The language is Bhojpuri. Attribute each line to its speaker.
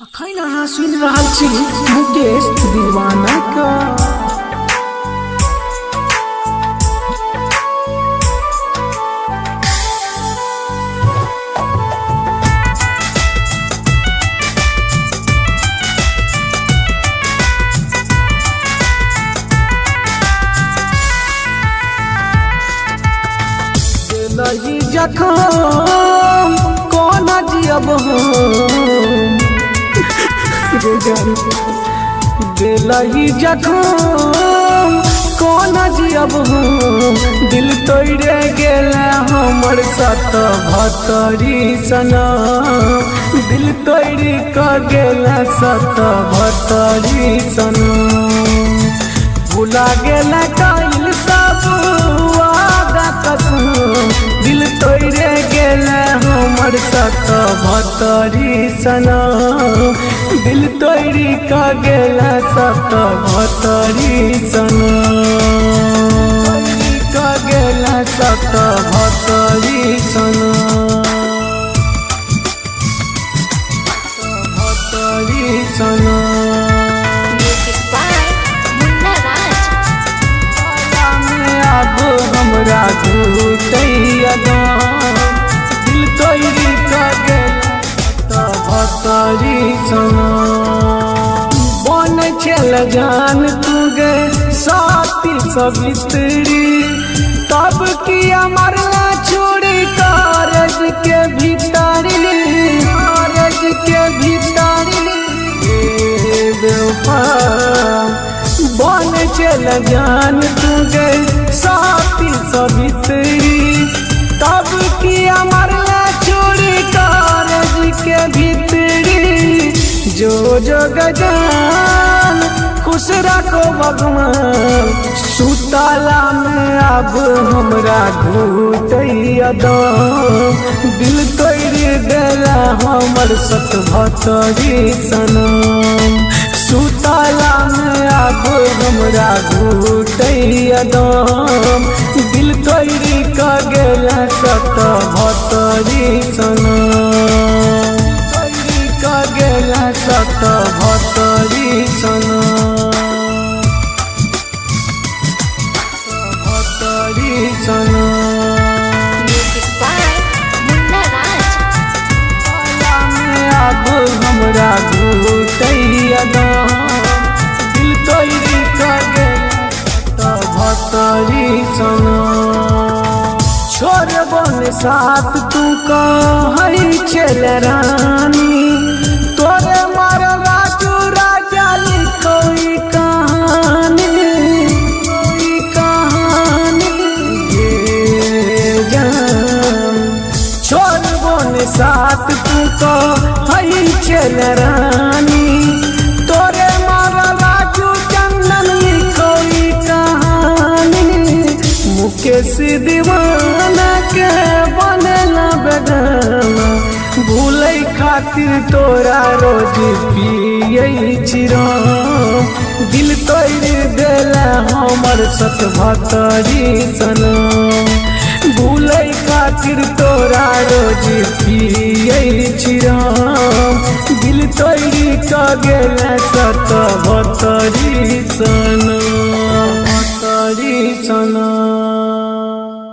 Speaker 1: अखन अहाँ सुनि रहल छी मुकेश दीवाना का। दिलही जखम कोन जियब हम दिलही जखम कोन जियब हम दिल तोड़े गेला हमर सत भतरी सनम दिल तोड़ क गेला सत भतरी सनम भुला गेला काइल सब वादा कसम दिल तोड़े गेला हमर सत भतरी सनम दिल तोड़ी का गेला सत भतरी सनम का गेला सत भतरी सनम भतरी सनम अब हमरा घुटैया दिल तोड़ी का गेला भतरी सनम बन चल जान तू गे साथी सवित्री तब किया मरना छोड़ी कारज के भीतरी कारज के भीतरी बन चल जान तू गे साथी सवित्री तब किया मरना छोड़ी कारज के भीतरी जो जो गजान खुश रखो भगवान सुताला में अब हमरा घुटैया दिल तोड़ देला हमर सत भतरी सनम सुताला में अब हमरा घुटैया दिल तोड़ क गेला सत भतरी सनम गेला सत भतरी सनम भतरी सनम अब हमरा घुटैया दिल तोड़ क गेला सत भतरी सनम छोड़ बन साथ तू कहै छल रानी तोरे मार राजू राजा कोई कहानी छोड़ बन साथ तू कहै छल रानी तोरे मार राजू चंदन कोई कहानी मुकेश दीवाना के बनेला बेगाना भूलै खातिर तोरा रोज पियै छिराम दिल तोड़ देला हमर सत भतरी सनम भूलै खातिर तोरा रोज पियै छिराम दिल तोड़ क गेला सत भतरी सनम भतरी सनम।